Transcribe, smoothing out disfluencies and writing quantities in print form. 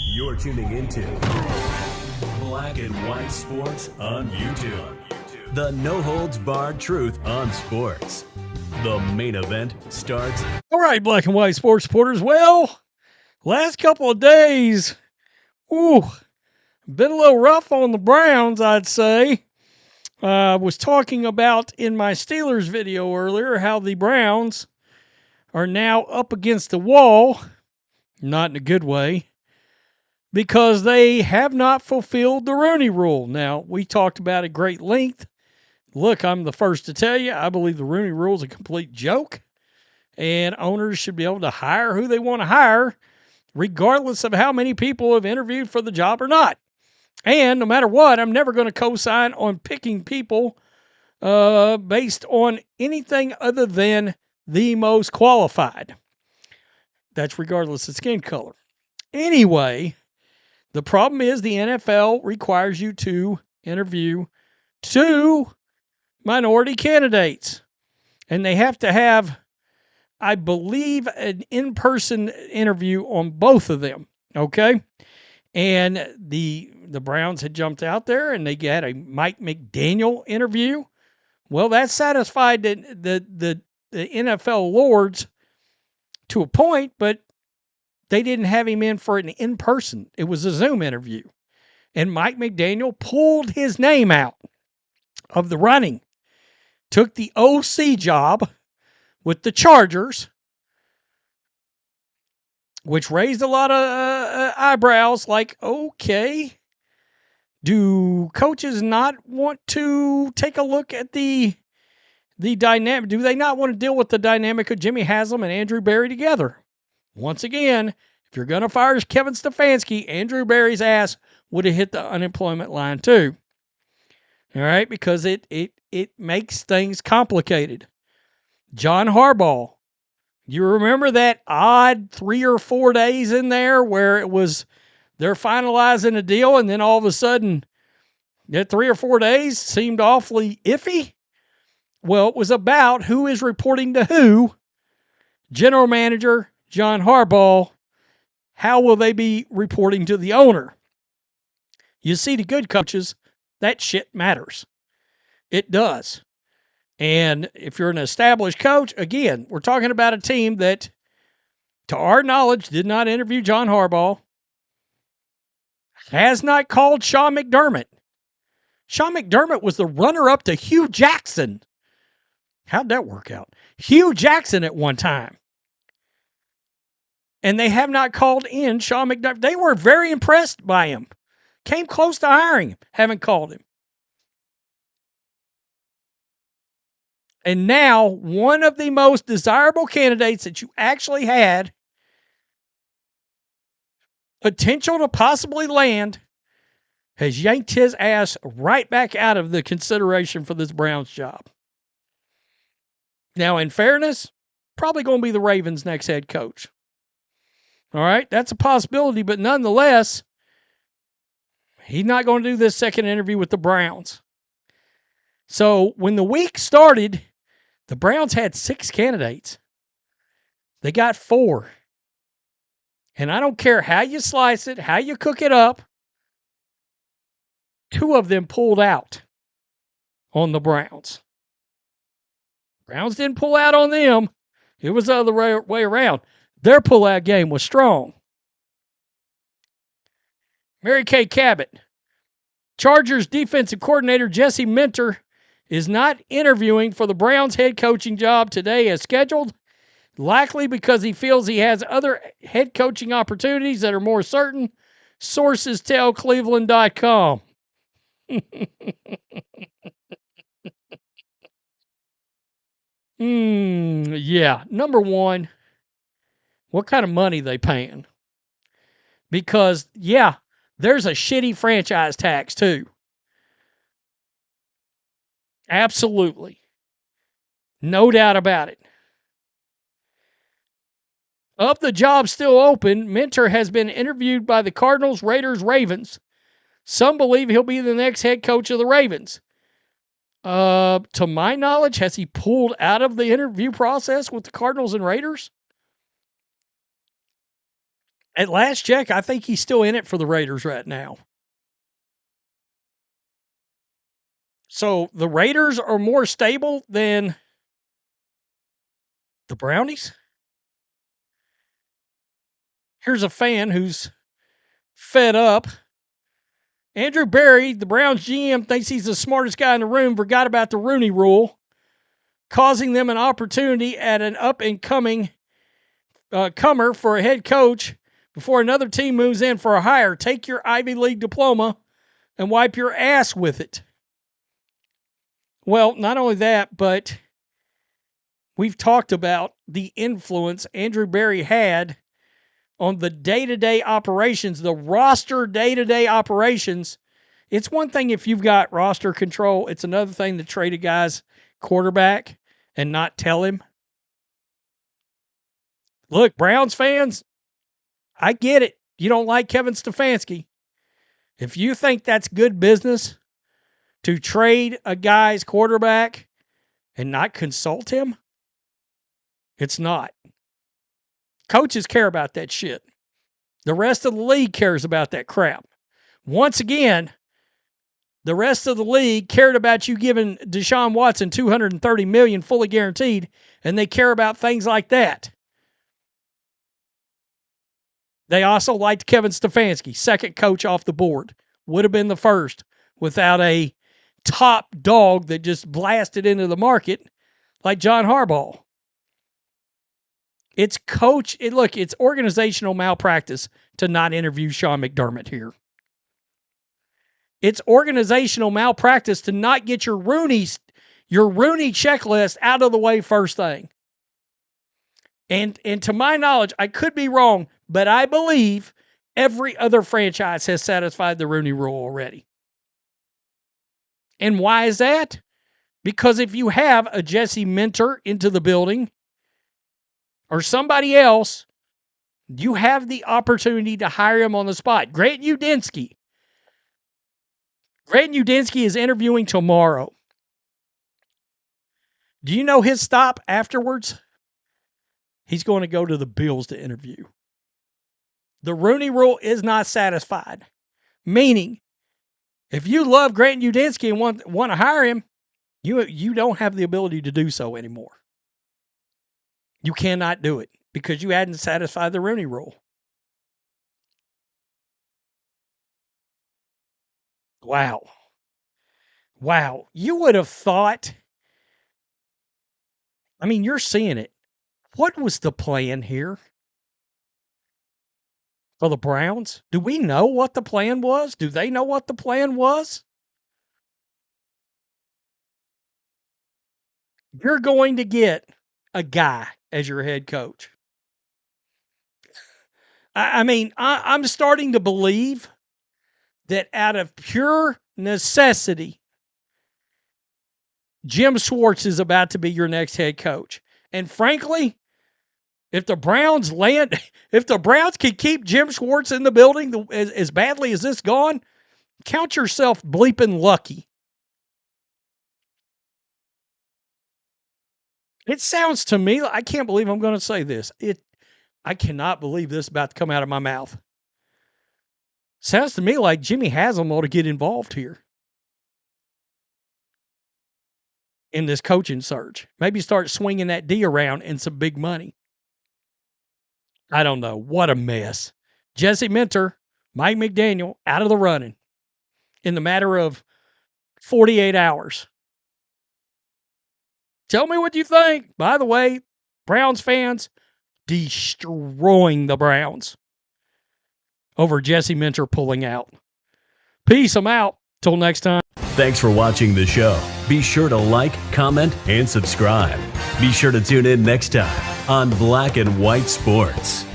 You're tuning into Black and White Sports on YouTube. The no-holds-barred truth on sports. The main event starts. All right, Black and White Sports supporters. Well, last couple of days, been a little rough on the Browns, I'd say. I was talking about in my Steelers video earlier how the Browns are now up against the wall, not in a good way, because they have not fulfilled the Rooney Rule. Now, we talked about at great length. Look, I'm the first to tell you, I believe the Rooney Rule is a complete joke, and owners should be able to hire who they want to hire, regardless of how many people have interviewed for the job or not. And no matter what, I'm never going to co-sign on picking people based on anything other than the most qualified. That's regardless of skin color. Anyway, the problem is the NFL requires you to interview 2 minority candidates. And they have to have, I believe, an in-person interview on both of them. Okay? And the Browns had jumped out there and they had a Mike McDaniel interview. Well, that satisfied the NFL lords to a point, but they didn't have him in for an in-person. It was a Zoom interview. And Mike McDaniel pulled his name out of the running, took the OC job with the Chargers, which raised a lot of eyebrows like, okay, do coaches not want to take a look at the dynamic? Do they not want to deal with the dynamic of Jimmy Haslam and Andrew Berry together? Once again, if you're going to fire Kevin Stefanski, Andrew Berry's ass would have hit the unemployment line too. All right, because it makes things complicated. John Harbaugh. You remember that odd 3 or 4 days in there where it was they're finalizing a deal and then all of a sudden that 3 or 4 days seemed awfully iffy? Well, it was about who is reporting to who. General manager John Harbaugh. How will they be reporting to the owner? You see, the good coaches, that shit matters. It does. And if you're an established coach, again, we're talking about a team that, to our knowledge, did not interview John Harbaugh, has not called Sean McDermott. Sean McDermott was the runner-up to Hugh Jackson. How'd that work out? Hugh Jackson at one time. And they have not called in Sean McDermott. They were very impressed by him. Came close to hiring him. Haven't called him. And now, one of the most desirable candidates that you actually had potential to possibly land has yanked his ass right back out of the consideration for this Browns job. Now, in fairness, probably going to be the Ravens' next head coach. All right, that's a possibility, but nonetheless, he's not going to do this second interview with the Browns. So when the week started, the Browns had 6 candidates. They got 4. And I don't care how you slice it, how you cook it up, 2 of them pulled out on the Browns. Browns didn't pull out on them. It was the other way around. Their pullout game was strong. Mary Kay Cabot. Chargers defensive coordinator Jesse Minter is not interviewing for the Browns head coaching job today as scheduled, likely because he feels he has other head coaching opportunities that are more certain. Sources tell Cleveland.com. Yeah. Number one, what kind of money they paying? Because, yeah, there's a shitty franchise tax too. Absolutely. No doubt about it. Of the job still open, Minter has been interviewed by the Cardinals, Raiders, Ravens. Some believe he'll be the next head coach of the Ravens. To my knowledge, has he pulled out of the interview process with the Cardinals and Raiders? At last check, I think he's still in it for the Raiders right now. So the Raiders are more stable than the Brownies? Here's a fan who's fed up. Andrew Berry, the Browns GM, thinks he's the smartest guy in the room, forgot about the Rooney rule, causing them an opportunity at an up-and-coming comer for a head coach before another team moves in for a hire. Take your Ivy League diploma and wipe your ass with it. Well, not only that, but we've talked about the influence Andrew Berry had on the day-to-day operations, the roster day-to-day operations. It's one thing if you've got roster control. It's another thing to trade a guy's quarterback and not tell him. Look, Browns fans, I get it. You don't like Kevin Stefanski. If you think that's good business to trade a guy's quarterback and not consult him, it's not. Coaches care about that shit. The rest of the league cares about that crap. Once again, the rest of the league cared about you giving Deshaun Watson $230 million fully guaranteed, and they care about things like that. They also liked Kevin Stefanski, second coach off the board. Would have been the first without a top dog that just blasted into the market like John Harbaugh. It's organizational malpractice to not interview Sean McDermott here. It's organizational malpractice to not get your Rooney checklist out of the way first thing. And to my knowledge, I could be wrong, but I believe every other franchise has satisfied the Rooney rule already. And why is that? Because if you have a Jesse Minter into the building or somebody else, you have the opportunity to hire him on the spot. Grant Udinski is interviewing tomorrow. Do you know his stop afterwards? He's going to go to the Bills to interview. The Rooney rule is not satisfied. Meaning, if you love Grant Udinski and want to hire him, you don't have the ability to do so anymore. You cannot do it because you hadn't satisfied the Rooney rule. Wow. You would have thought, I mean, you're seeing it. What was the plan here for the Browns? Do we know what the plan was? Do they know what the plan was? You're going to get a guy as your head coach. I'm starting to believe that out of pure necessity, Jim Schwartz is about to be your next head coach. And frankly, if the Browns can keep Jim Schwartz in the building as badly as this gone, count yourself bleeping lucky. It sounds to me, I can't believe I'm going to say this. I cannot believe this is about to come out of my mouth. Sounds to me like Jimmy Haslam ought to get involved here in this coaching search. Maybe start swinging that D around in some big money. I don't know. What a mess. Jesse Minter, Mike McDaniel, out of the running in the matter of 48 hours. Tell me what you think. By the way, Browns fans destroying the Browns over Jesse Minter pulling out. Peace. I'm out. Till next time. Thanks for watching the show. Be sure to like, comment, and subscribe. Be sure to tune in next time on Black and White Sports.